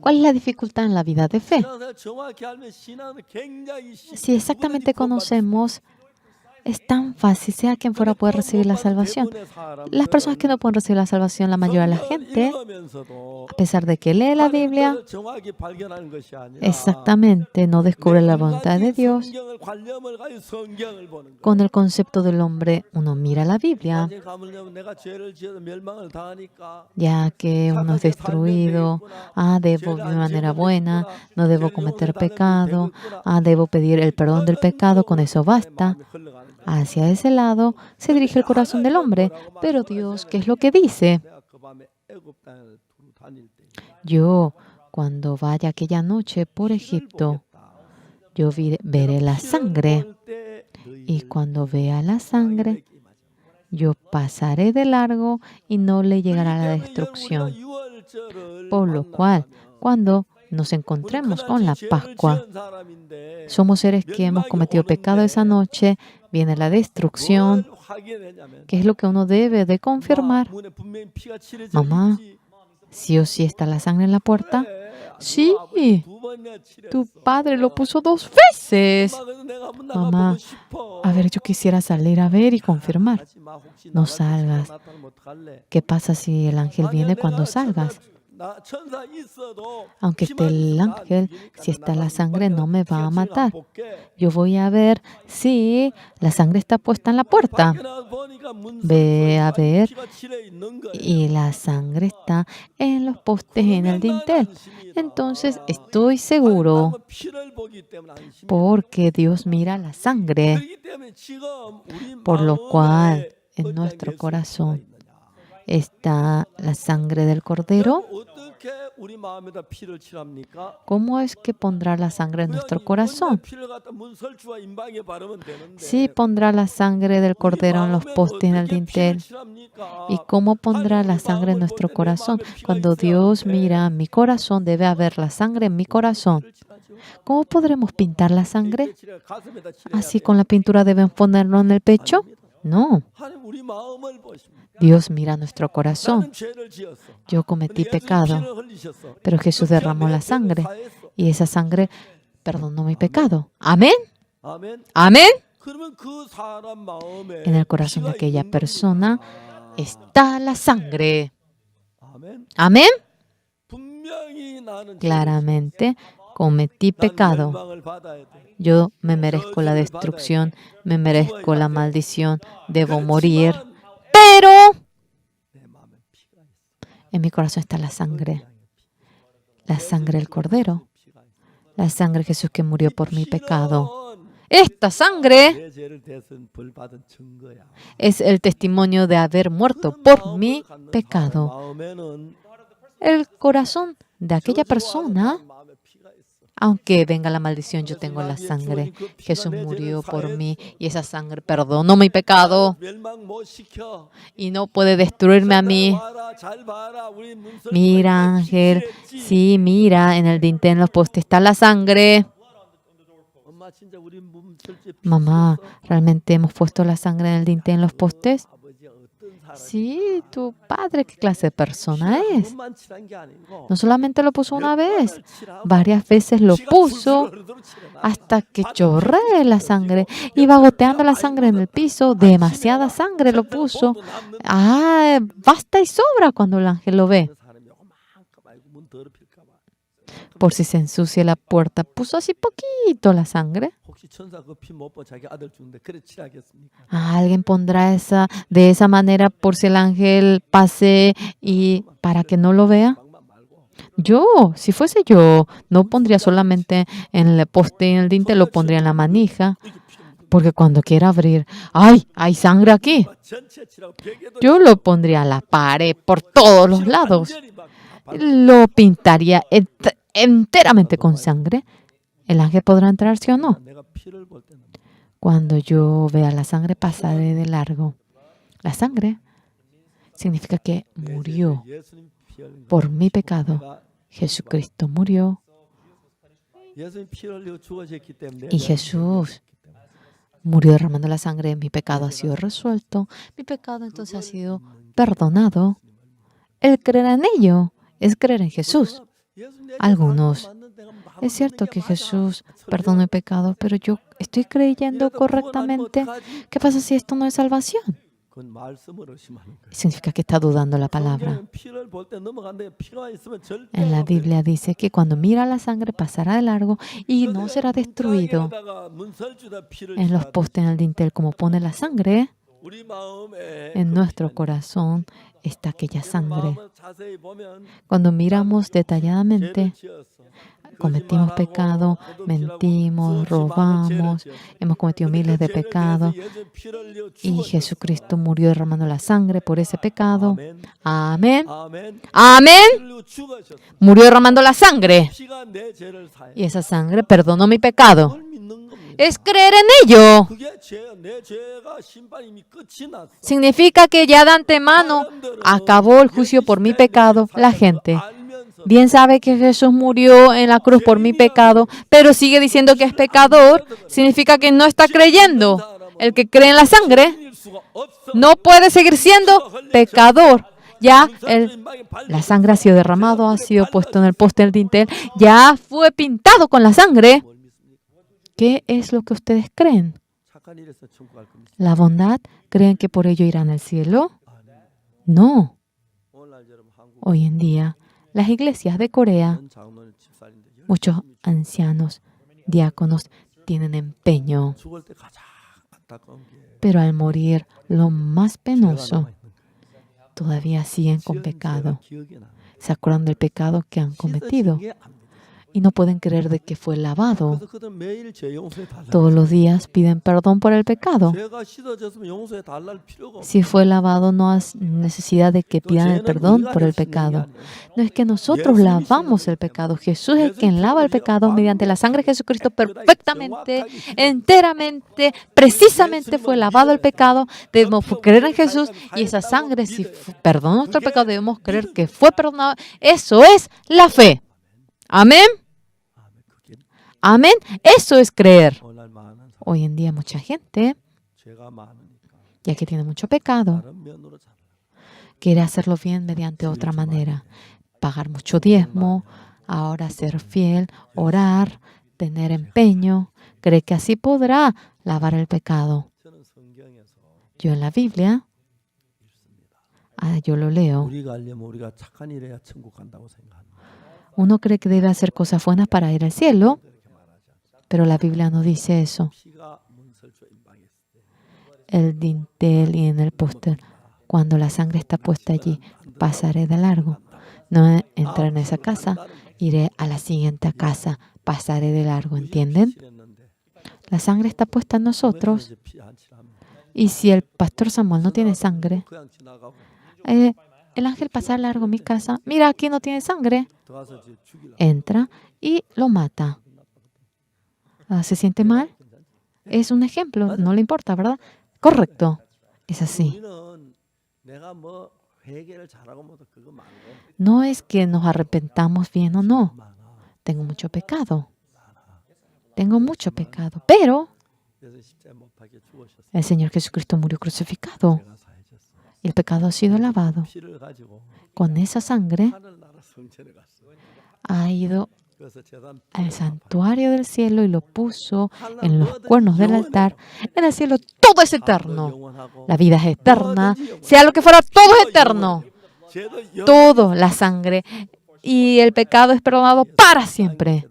¿Cuál es la dificultad en la vida de fe? Si exactamente conocemos, es tan fácil, sea quien fuera, poder recibir la salvación. Las personas que no pueden recibir la salvación, la mayoría de la gente, a pesar de que lee la Biblia, exactamente no descubre la voluntad de Dios. Con el concepto del hombre, uno mira la Biblia, ya que uno es destruido. Debo vivir de manera buena, no debo cometer pecado, debo pedir el perdón del pecado, con eso basta. Hacia ese lado se dirige el corazón del hombre. Pero Dios, ¿qué es lo que dice? Yo, cuando vaya aquella noche por Egipto, yo veré la sangre. Y cuando vea la sangre, yo pasaré de largo y no le llegará la destrucción. Por lo cual, cuando nos encontremos con la Pascua, somos seres que hemos cometido pecado esa noche, viene la destrucción. ¿Qué es lo que uno debe de confirmar? Mamá, ¿sí o sí está la sangre en la puerta? Sí, tu padre lo puso 2 veces. Mamá, a ver, yo quisiera salir a ver y confirmar. No salgas. ¿Qué pasa si el ángel viene cuando salgas? Aunque esté el ángel, si está la sangre, no me va a matar. Yo voy a ver si la sangre está puesta en la puerta. Ve a ver, y la sangre está en los postes, en el dintel. Entonces estoy seguro, porque Dios mira la sangre, por lo cual en nuestro corazón está la sangre del Cordero. ¿Cómo es que pondrá la sangre en nuestro corazón? Sí, pondrá la sangre del Cordero en los postes, en el dintel. ¿Y cómo pondrá la sangre en nuestro corazón? Cuando Dios mira mi corazón, debe haber la sangre en mi corazón. ¿Cómo podremos pintar la sangre? ¿Así con la pintura debemos ponerlo en el pecho? No. Dios mira nuestro corazón. Yo cometí pecado, pero Jesús derramó la sangre y esa sangre perdonó mi pecado. Amén. Amén. En el corazón de aquella persona está la sangre. Amén. Claramente cometí pecado. Yo me merezco la destrucción, me merezco la maldición, debo morir. Pero en mi corazón está la sangre del Cordero, la sangre de Jesús que murió por mi pecado. Esta sangre es el testimonio de haber muerto por mi pecado. El corazón de aquella persona, aunque venga la maldición, yo tengo la sangre. Jesús murió por mí y esa sangre perdonó mi pecado y no puede destruirme a mí. Mira, Ángel, sí, mira, en el dintel, en los postes está la sangre. Mamá, ¿realmente hemos puesto la sangre en el dintel, en los postes? Sí, tu padre, ¿qué clase de persona es? No solamente lo puso una vez, varias veces lo puso hasta que chorree la sangre. Iba goteando la sangre en el piso, demasiada sangre lo puso. Basta y sobra cuando el ángel lo ve. Por si se ensucia la puerta, puso así poquito la sangre. Alguien pondrá de esa manera por si el ángel pase y para que no lo vea. Si fuese yo, no pondría solamente en el poste y en el dintel, lo pondría en la manija. Porque cuando quiera abrir, ¡ay! Hay sangre aquí. Yo lo pondría a la pared por todos los lados. Lo pintaría enteramente con sangre. ¿El ángel podrá entrar, sí o no? Cuando yo vea la sangre, pasaré de largo. La sangre significa que murió por mi pecado. Jesucristo murió. Y Jesús murió derramando la sangre. Mi pecado ha sido resuelto. Mi pecado entonces ha sido perdonado. El creer en ello es creer en Jesús. Algunos, es cierto que Jesús perdonó el pecado, pero yo estoy creyendo correctamente. ¿Qué pasa si esto no es salvación? Significa que está dudando la palabra. En la Biblia dice que cuando mira la sangre pasará de largo y no será destruido. En los postes, en el dintel, como pone la sangre, en nuestro corazón está aquella sangre. Cuando miramos detalladamente, cometimos pecado, mentimos, robamos, hemos cometido miles de pecados y Jesucristo murió derramando la sangre por ese pecado. Amén. Amén. Murió derramando la sangre y esa sangre perdonó mi pecado. Es creer en ello. Significa que ya de antemano acabó el juicio por mi pecado. La gente bien sabe que Jesús murió en la cruz por mi pecado, pero sigue diciendo que es pecador. Significa que no está creyendo. El que cree en la sangre no puede seguir siendo pecador. Ya la sangre ha sido derramado, ha sido puesto en el poste del dintel, ya fue pintado con la sangre. ¿Qué es lo que ustedes creen? ¿La bondad? ¿Creen que por ello irán al cielo? No. Hoy en día, las iglesias de Corea, muchos ancianos, diáconos, tienen empeño. Pero al morir, lo más penoso, todavía siguen con pecado. ¿Se acuerdan del pecado que han cometido? Y no pueden creer de que fue lavado. Todos los días piden perdón por el pecado. Si fue lavado, no hay necesidad de que pidan el perdón por el pecado. No es que nosotros lavamos el pecado. Jesús es quien lava el pecado mediante la sangre de Jesucristo perfectamente, enteramente, precisamente fue lavado el pecado. Debemos creer en Jesús y esa sangre, si perdonó nuestro pecado, debemos creer que fue perdonado. Eso es la fe. Amén. Amén. Eso es creer. Hoy en día mucha gente ya que tiene mucho pecado, quiere hacerlo bien mediante otra manera. Pagar mucho diezmo, ahora ser fiel, orar, tener empeño. Cree que así podrá lavar el pecado. Yo en la Biblia, yo lo leo. Uno cree que debe hacer cosas buenas para ir al cielo, pero la Biblia no dice eso. El dintel y en el póster, cuando la sangre está puesta allí, pasaré de largo. No entraré en esa casa, iré a la siguiente casa, pasaré de largo, ¿entienden? La sangre está puesta en nosotros. Y si el pastor Samuel no tiene sangre, el ángel pasa largo mi casa, mira, aquí no tiene sangre. Entra y lo mata. ¿Se siente mal? Es un ejemplo, no le importa, ¿verdad? Correcto, es así. No es que nos arrepentamos bien o no. Tengo mucho pecado. Tengo mucho pecado, pero el Señor Jesucristo murió crucificado. El pecado ha sido lavado. Con esa sangre ha ido al santuario del cielo y lo puso en los cuernos del altar. En el cielo todo es eterno. La vida es eterna. Sea lo que fuera, todo es eterno. Todo, la sangre y el pecado es perdonado para siempre.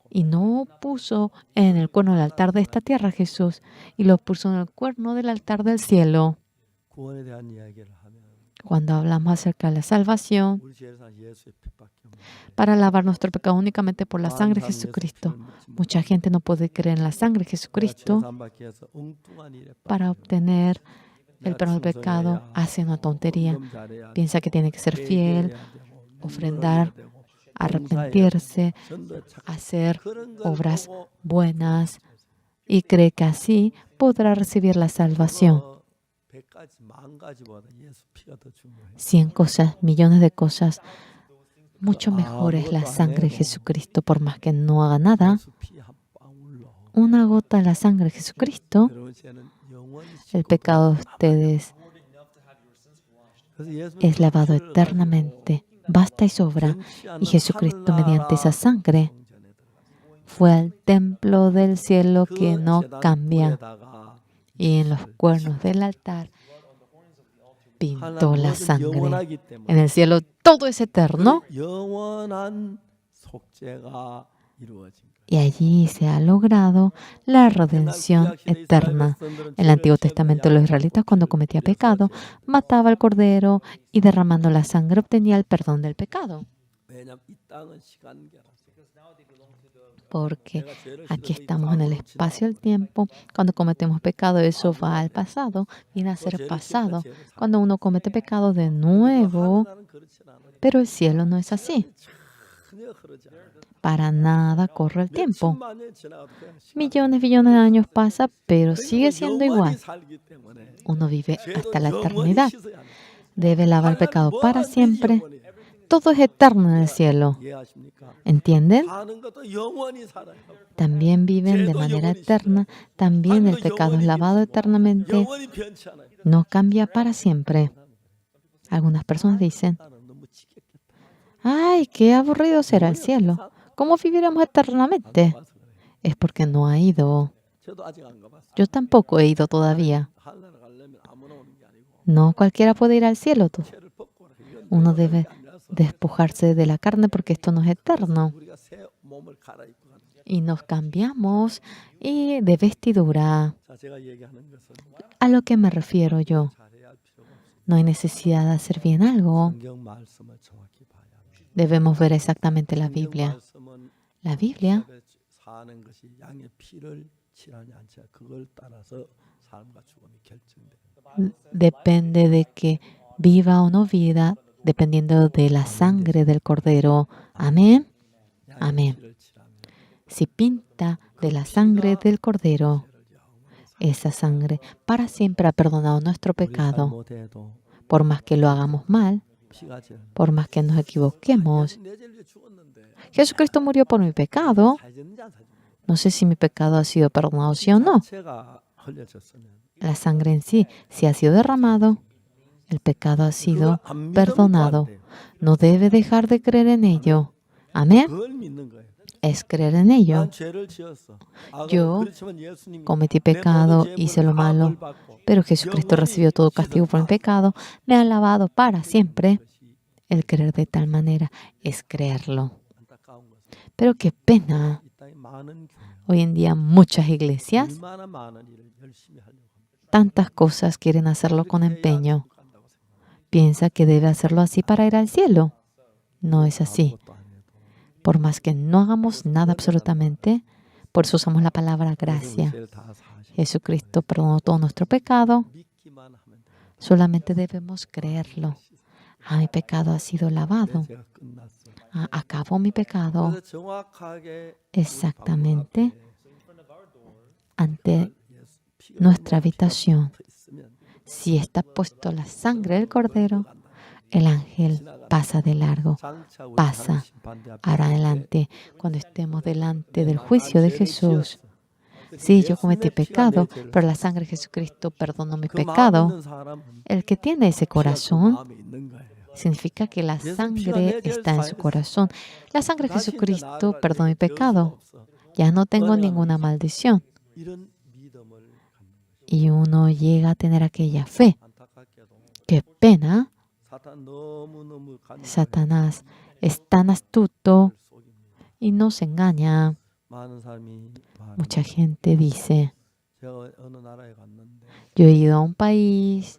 Y no puso en el cuerno del altar de esta tierra Jesús, y lo puso en el cuerno del altar del cielo. Cuando hablamos acerca de la salvación, para lavar nuestro pecado únicamente por la sangre de Jesucristo. Mucha gente no puede creer en la sangre de Jesucristo. Para obtener el perdón del pecado, hace una tontería. Piensa que tiene que ser fiel, ofrendar, arrepentirse, hacer obras buenas y cree que así podrá recibir la salvación. 100 cosas, millones de cosas. Mucho mejor es la sangre de Jesucristo, por más que no haga nada. Una gota de la sangre de Jesucristo, el pecado de ustedes es lavado eternamente. Basta y sobra. Y Jesucristo, mediante esa sangre, fue al templo del cielo que no cambia. Y en los cuernos del altar pintó la sangre. En el cielo todo es eterno. Y allí se ha logrado la redención eterna. En el Antiguo Testamento, los israelitas, cuando cometía pecado, mataba al cordero y derramando la sangre obtenía el perdón del pecado. Porque aquí estamos en el espacio del tiempo. Cuando cometemos pecado, eso va al pasado, viene a ser pasado. Cuando uno comete pecado de nuevo, pero el cielo no es así. Para nada corre el tiempo. Millones, billones de años pasa, pero sigue siendo igual. Uno vive hasta la eternidad. Debe lavar el pecado para siempre. Todo es eterno en el cielo. ¿Entienden? También viven de manera eterna. También el pecado es lavado eternamente. No cambia para siempre. Algunas personas dicen, ¡ay, qué aburrido será el cielo! ¿Cómo viviremos eternamente? Es porque no ha ido. Yo tampoco he ido todavía. No cualquiera puede ir al cielo. Uno debe despojarse de la carne porque esto no es eterno. Y nos cambiamos y de vestidura. A lo que me refiero yo. No hay necesidad de hacer bien algo. Debemos ver exactamente la Biblia. La Biblia depende de que viva o no viva, dependiendo de la sangre del Cordero. Amén. Amén. Si pinta de la sangre del Cordero, esa sangre para siempre ha perdonado nuestro pecado. Por más que lo hagamos mal, por más que nos equivoquemos. Jesucristo murió por mi pecado. No sé si mi pecado ha sido perdonado, sí o no. la sangre en sí, si ha sido derramado, el pecado ha sido perdonado. No debe dejar de creer en ello. Amén. Es creer en ello. Yo cometí pecado, hice lo malo, pero Jesucristo recibió todo castigo por mi pecado, me ha lavado para siempre. El creer de tal manera es creerlo. Pero qué pena. Hoy en día muchas iglesias, tantas cosas quieren hacerlo con empeño. Piensa que debe hacerlo así para ir al cielo. No es así. Por más que no hagamos nada absolutamente, por eso usamos la palabra gracia. Jesucristo perdonó todo nuestro pecado. Solamente debemos creerlo. Mi pecado ha sido lavado. Acabó mi pecado. Exactamente ante nuestra habitación. Si está puesto la sangre del Cordero, el ángel pasa de largo, pasa. Ahora adelante, cuando estemos delante del juicio de Jesús. Sí, yo cometí pecado, pero la sangre de Jesucristo perdonó mi pecado. El que tiene ese corazón significa que la sangre está en su corazón. La sangre de Jesucristo perdonó mi pecado. Ya no tengo ninguna maldición. Y uno llega a tener aquella fe. Qué pena. Satanás es tan astuto y nos engaña. Mucha gente dice, yo he ido a un país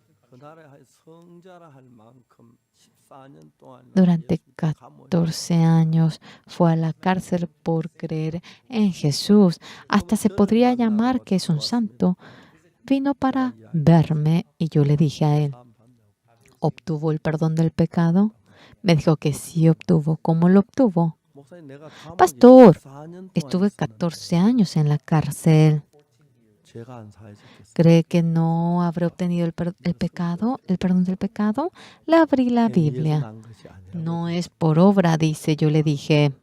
durante 14 años, fue a la cárcel por creer en Jesús. Hasta se podría llamar que es un santo. Vino para verme y yo le dije a él, ¿obtuvo el perdón del pecado? Me dijo que sí obtuvo. ¿Cómo lo obtuvo? Pastor, estuve 14 años en la cárcel. ¿Cree que no habré obtenido el perdón del pecado? Le abrí la Biblia. No es por obra, dice. Yo le dije.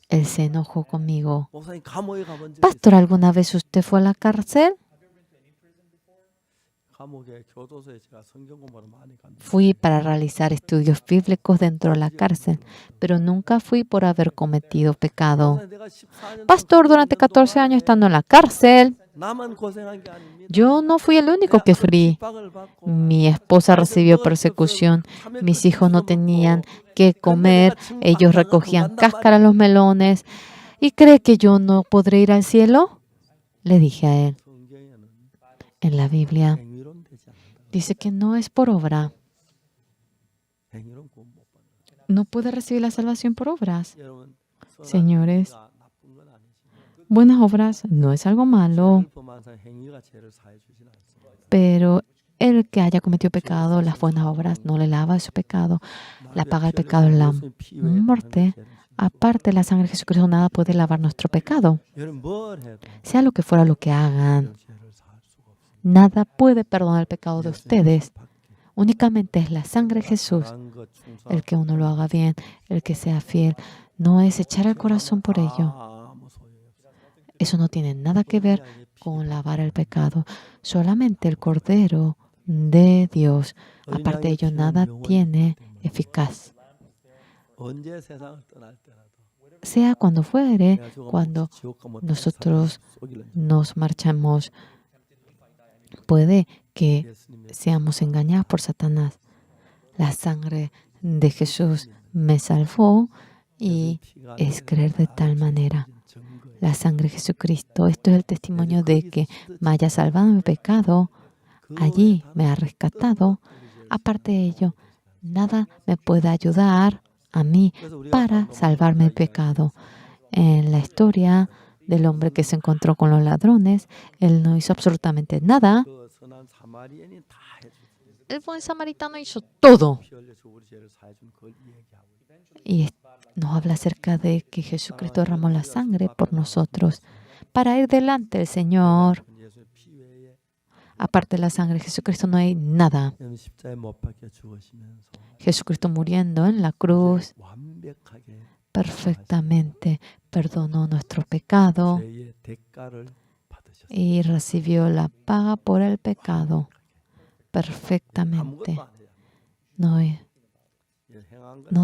Él se enojó conmigo. Pastor, ¿alguna vez usted fue a la cárcel? Fui para realizar estudios bíblicos dentro de la cárcel, pero nunca fui por haber cometido pecado. Pastor, durante 14 años estando en la cárcel, yo no fui el único que fui. Mi esposa recibió persecución, mis hijos no tenían qué comer, ellos recogían cáscara de los melones. ¿Y cree que yo no podré ir al cielo? Le dije a él. En la Biblia dice que no es por obra. No puede recibir la salvación por obras. Señores, buenas obras no es algo malo, pero el que haya cometido pecado, las buenas obras no le lava su pecado. La paga del pecado es la muerte. Aparte de la sangre de Jesucristo, nada puede lavar nuestro pecado. Sea lo que fuera lo que hagan, nada puede perdonar el pecado de ustedes. Únicamente es la sangre de Jesús. El que uno lo haga bien, el que sea fiel, no es echar el corazón por ello. Eso no tiene nada que ver con lavar el pecado. Solamente el Cordero de Dios. Aparte de ello, nada tiene eficaz. Sea cuando fuere, cuando nosotros nos marchamos, puede que seamos engañados por Satanás. La sangre de Jesús me salvó y es creer de tal manera. La sangre de Jesucristo, esto es el testimonio de que me haya salvado mi pecado. Allí me ha rescatado. Aparte de ello, nada me puede ayudar a mí para salvarme el pecado. En la historia del hombre que se encontró con los ladrones, él no hizo absolutamente nada. El buen samaritano hizo todo. Y nos habla acerca de que Jesucristo derramó la sangre por nosotros para ir delante del Señor. Aparte de la sangre de Jesucristo no hay nada. Jesucristo muriendo en la cruz perfectamente perdonó nuestro pecado y recibió la paga por el pecado perfectamente. No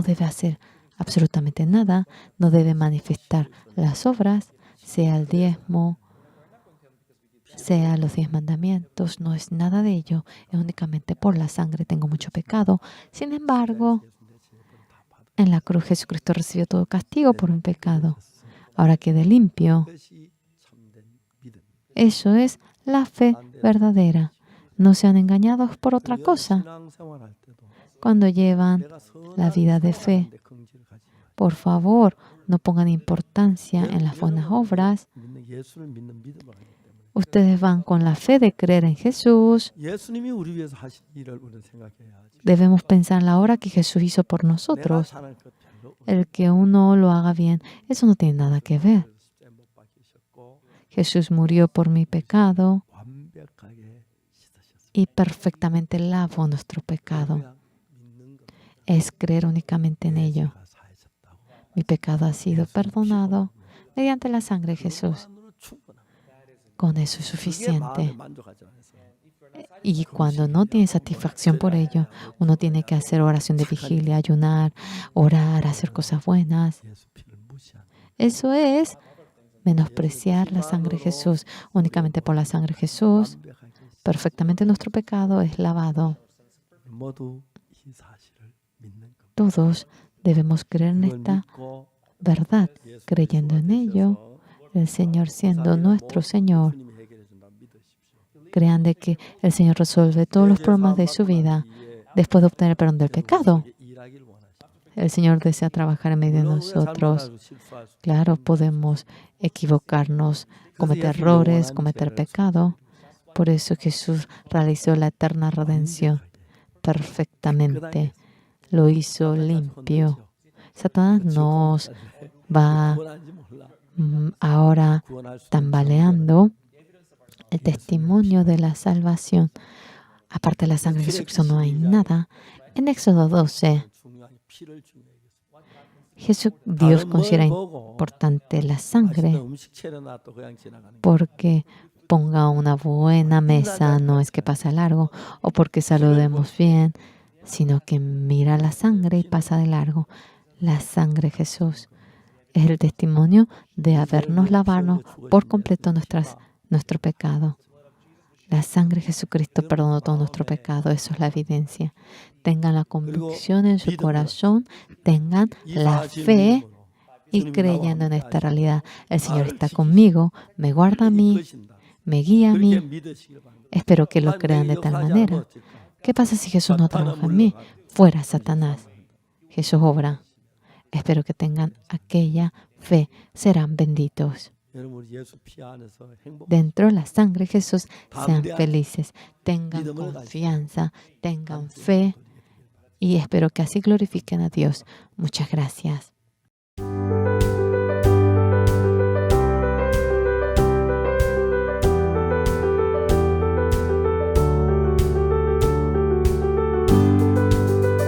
debe hacer absolutamente nada, no debe manifestar las obras, sea el diezmo, sea los 10 mandamientos, no es nada de ello, es únicamente por la sangre. Tengo mucho pecado. Sin embargo, en la cruz Jesucristo recibió todo castigo por un pecado. Ahora quedé limpio. Eso es la fe verdadera. No sean engañados por otra cosa. Cuando llevan la vida de fe, por favor, no pongan importancia en las buenas obras. Ustedes van con la fe de creer en Jesús. Debemos pensar en la obra que Jesús hizo por nosotros. El que uno lo haga bien, eso no tiene nada que ver. Jesús murió por mi pecado y perfectamente lavó nuestro pecado. Es creer únicamente en ello. Mi pecado ha sido perdonado mediante la sangre de Jesús. Con eso es suficiente. Y cuando no tiene satisfacción por ello, uno tiene que hacer oración de vigilia, ayunar, orar, hacer cosas buenas. Eso es menospreciar la sangre de Jesús. Únicamente por la sangre de Jesús, perfectamente nuestro pecado es lavado. Todos debemos creer en esta verdad, creyendo en ello, el Señor siendo nuestro Señor. Crean de que el Señor resuelve todos los problemas de su vida después de obtener el perdón del pecado. El Señor desea trabajar en medio de nosotros. Claro, podemos equivocarnos, cometer errores, cometer pecado. Por eso Jesús realizó la eterna redención perfectamente. Lo hizo limpio. Satanás nos va ahora tambaleando el testimonio de la salvación. Aparte de la sangre de Jesucristo no hay nada. En Éxodo 12, Dios considera importante la sangre porque ponga una buena mesa, no es que pasa largo, o porque saludemos bien, sino que mira la sangre y pasa de largo. La sangre de Jesús es el testimonio de habernos lavado por completo nuestro pecado. La sangre de Jesucristo perdonó todo nuestro pecado. Eso es la evidencia. Tengan la convicción en su corazón, tengan la fe y creyendo en esta realidad. El Señor está conmigo, me guarda a mí, me guía a mí. Espero que lo crean de tal manera. ¿Qué pasa si Jesús no trabaja en mí? Fuera, Satanás. Jesús obra. Espero que tengan aquella fe. Serán benditos. Dentro de la sangre de Jesús, sean felices. Tengan confianza, tengan fe. Y espero que así glorifiquen a Dios. Muchas gracias.